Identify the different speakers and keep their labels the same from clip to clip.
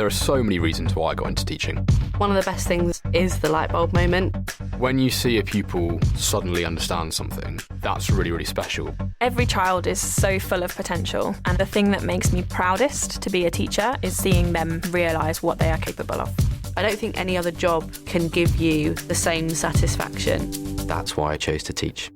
Speaker 1: there are so many reasons why I got into teaching.
Speaker 2: One of the best things is the light bulb moment.
Speaker 1: When you see a pupil suddenly understand something, that's really, really special.
Speaker 3: Every child is so full of potential, and the thing that makes me proudest to be a teacher is seeing them realise what they are capable of.
Speaker 2: I don't think any other job can give you the same satisfaction.
Speaker 4: That's why I chose to teach.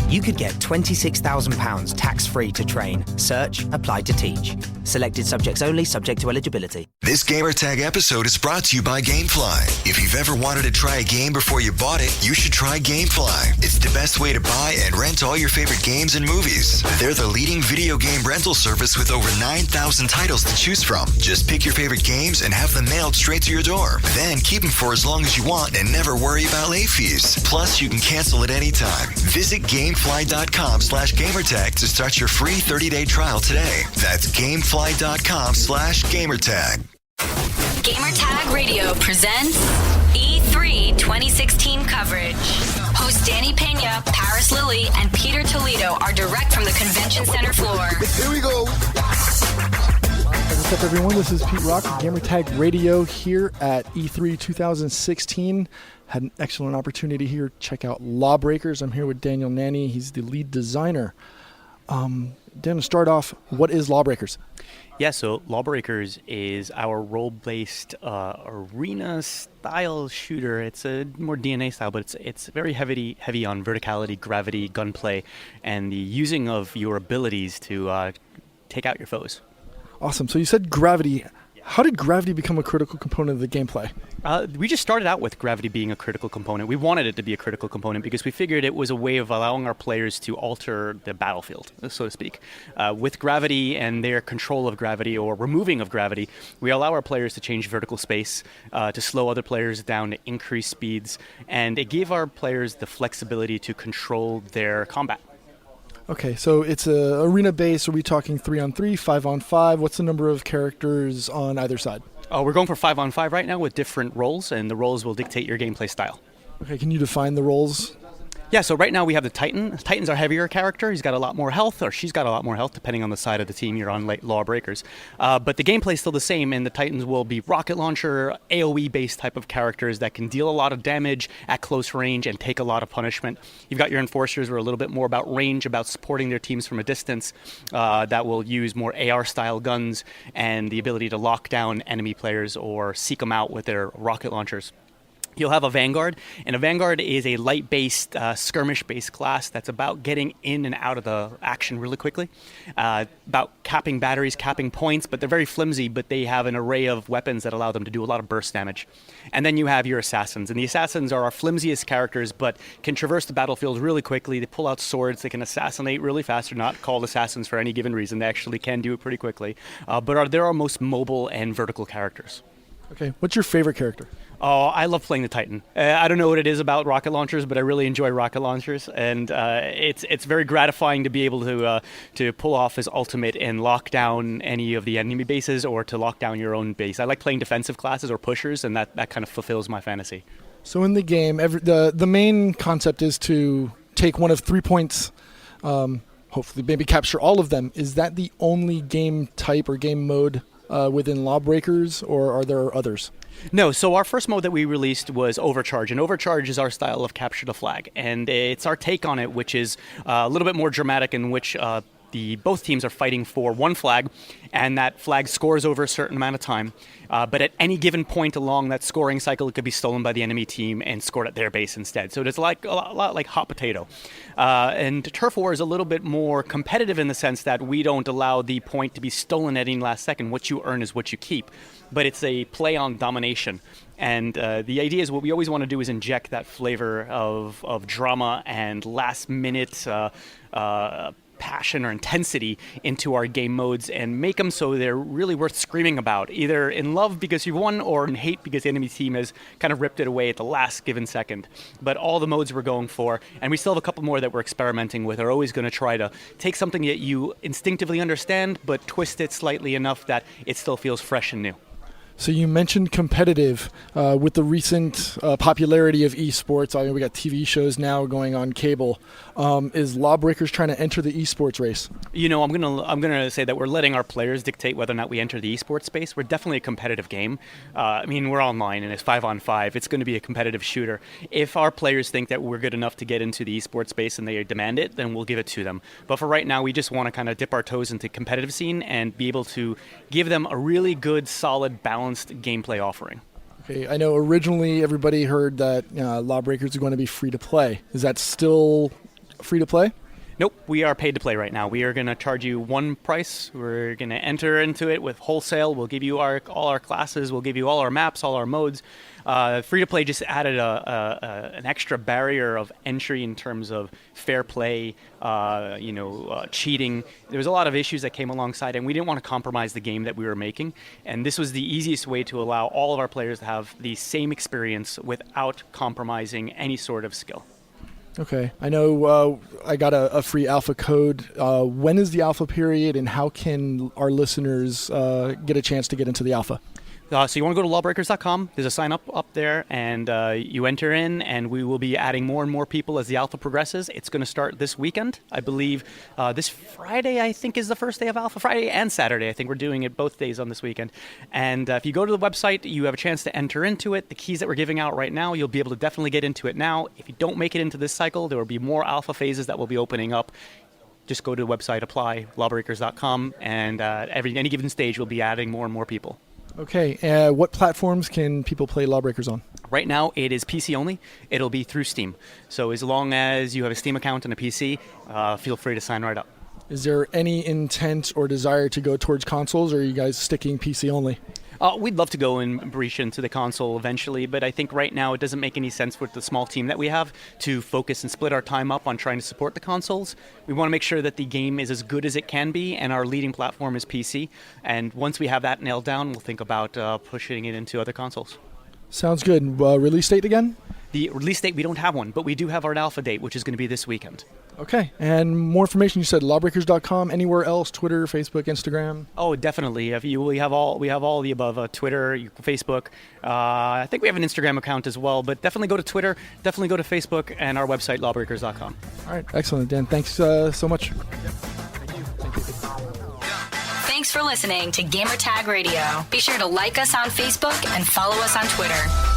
Speaker 5: You could get £26,000 tax-free to train. Search Applied to Teach. Selected subjects only, subject to eligibility.
Speaker 6: This Gamertag episode is brought to you by Gamefly. If you've ever wanted to try a game before you bought it, you should try Gamefly. It's the best way to buy and rent all your favorite games and movies. They're the leading video game rental service with over 9,000 titles to choose from. Just pick your favorite games and have them mailed straight to your door. Then keep them for as long as you want and never worry about late fees. Plus, you can cancel at any time. Visit Gamefly.com/gamertag to start your free 30-day trial today. That's Gamefly.com/gamertag.
Speaker 7: Gamertag Radio presents E3 2016 coverage. Hosts Danny Pena, Paris Lilly, and Peter Toledo are direct from the convention center floor.
Speaker 8: Here we go. What's up, everyone? This is Pete Rock of Gamertag Radio here at E3 2016. Had an excellent opportunity here. Check out Lawbreakers. I'm here with Daniel Nanni. He's the lead designer. Dan, to start off, what is Lawbreakers?
Speaker 9: Yeah, so Lawbreakers is our role-based arena-style shooter. It's a more DNA style, but it's very heavy on verticality, gravity, gunplay, and the using of your abilities to take out your foes.
Speaker 8: Awesome. So you said gravity. How did gravity become a critical component of the gameplay?
Speaker 9: We just started out with gravity being a critical component. We wanted it to be a critical component because we figured it was a way of allowing our players to alter the battlefield, so to speak. With gravity and their control of gravity or removing of gravity, we allow our players to change vertical space, to slow other players down, to increase speeds, and it gave our players the flexibility to control their combat.
Speaker 8: Okay, so it's a arena base. Are we talking 3-on-3, 5-on-5? What's the number of characters on either side?
Speaker 9: We're going for 5-on-5 right now with different roles, and the roles will dictate your gameplay style.
Speaker 8: Okay, can you define the roles?
Speaker 9: Yeah, so right now we have the Titan. Titan's our heavier character. He's got a lot more health, or she's got a lot more health, depending on the side of the team you're on, Lawbreakers. But the gameplay's still the same, and the Titans will be rocket launcher, AoE-based type of characters that can deal a lot of damage at close range and take a lot of punishment. You've got your Enforcers, who are a little bit more about range, about supporting their teams from a distance, that will use more AR-style guns and the ability to lock down enemy players or seek them out with their rocket launchers. You'll have a Vanguard, and a Vanguard is a light-based, skirmish-based class that's about getting in and out of the action really quickly, about capping batteries, capping points, but they're very flimsy, but they have an array of weapons that allow them to do a lot of burst damage. And then you have your Assassins, and the Assassins are our flimsiest characters, but can traverse the battlefield really quickly. They pull out swords, they can assassinate really fast. They're not called Assassins for any given reason. They actually can do it pretty quickly, but they're our most mobile and vertical characters.
Speaker 8: Okay, what's your favorite character?
Speaker 9: Oh, I love playing the Titan. I don't know what it is about rocket launchers, but I really enjoy rocket launchers, and it's very gratifying to be able to pull off his ultimate and lock down any of the enemy bases or to lock down your own base. I like playing defensive classes or pushers, and that kind of fulfills my fantasy.
Speaker 8: So in the game, the main concept is to take one of 3 points, hopefully maybe capture all of them. Is that the only game type or game mode within Lawbreakers, or are there others?
Speaker 9: No, so our first mode that we released was Overcharge, and Overcharge is our style of capture the flag, and it's our take on it, which is a little bit more dramatic, in which both teams are fighting for one flag, and that flag scores over a certain amount of time. But at any given point along that scoring cycle, it could be stolen by the enemy team and scored at their base instead. So it's like a lot like hot potato. And Turf War is a little bit more competitive in the sense that we don't allow the point to be stolen at any last second. What you earn is what you keep. But it's a play on domination. And the idea is what we always want to do is inject that flavor of drama and last-minute passion or intensity into our game modes and make them so they're really worth screaming about, either in love because you won or in hate because the enemy team has kind of ripped it away at the last given second. But all the modes we're going for, and we still have a couple more that we're experimenting with, are always going to try to take something that you instinctively understand but twist it slightly enough that it still feels fresh and new.
Speaker 8: So you mentioned competitive with the recent popularity of esports. I mean, we got TV shows now going on cable. Is Lawbreakers trying to enter the esports race?
Speaker 9: You know, I'm gonna say that we're letting our players dictate whether or not we enter the esports space. We're definitely a competitive game. I mean, we're online and it's 5-on-5. It's going to be a competitive shooter. If our players think that we're good enough to get into the esports space and they demand it, then we'll give it to them. But for right now, we just want to kind of dip our toes into competitive scene and be able to give them a really good, solid, balanced gameplay offering.
Speaker 8: Okay, I know originally everybody heard that Lawbreakers are going to be free to play. Is that still free to play?
Speaker 9: Nope, we are paid to play right now. We are going to charge you one price. We're going to enter into it with wholesale. We'll give you all our classes. We'll give you all our maps, all our modes. Free to play just added an extra barrier of entry in terms of fair play, cheating. There was a lot of issues that came alongside, and we didn't want to compromise the game that we were making. And this was the easiest way to allow all of our players to have the same experience without compromising any sort of skill.
Speaker 8: Okay. I know I got a free alpha code. When is the alpha period, and how can our listeners get a chance to get into the alpha?
Speaker 9: So you want to go to lawbreakers.com. There's a sign up there, and you enter in, and we will be adding more and more people as the alpha progresses. It's going to start this weekend. I believe this Friday, I think, is the first day of alpha. Friday and Saturday. I think we're doing it both days on this weekend. And if you go to the website, you have a chance to enter into it. The keys that we're giving out right now, you'll be able to definitely get into it now. If you don't make it into this cycle, there will be more alpha phases that will be opening up. Just go to the website, apply, lawbreakers.com, and at any given stage, we'll be adding more and more people.
Speaker 8: Okay, what platforms can people play Lawbreakers on?
Speaker 9: Right now, it is PC only. It'll be through Steam. So as long as you have a Steam account and a PC, feel free to sign right up.
Speaker 8: Is there any intent or desire to go towards consoles, or are you guys sticking PC only?
Speaker 9: We'd love to go and breach into the console eventually, but I think right now it doesn't make any sense with the small team that we have to focus and split our time up on trying to support the consoles. We want to make sure that the game is as good as it can be, and our leading platform is PC. And once we have that nailed down, we'll think about pushing it into other consoles.
Speaker 8: Sounds good. Release date again?
Speaker 9: The release date, we don't have one, but we do have our alpha date, which is going to be this weekend.
Speaker 8: Okay, and more information, you said lawbreakers.com, anywhere else, Twitter, Facebook, Instagram?
Speaker 9: Oh, definitely. We have all the above, Twitter, Facebook. I think we have an Instagram account as well, but definitely go to Twitter, definitely go to Facebook, and our website, lawbreakers.com.
Speaker 8: All right, excellent, Dan. Thanks so much.
Speaker 7: Thanks for listening to Gamertag Radio. Be sure to like us on Facebook and follow us on Twitter.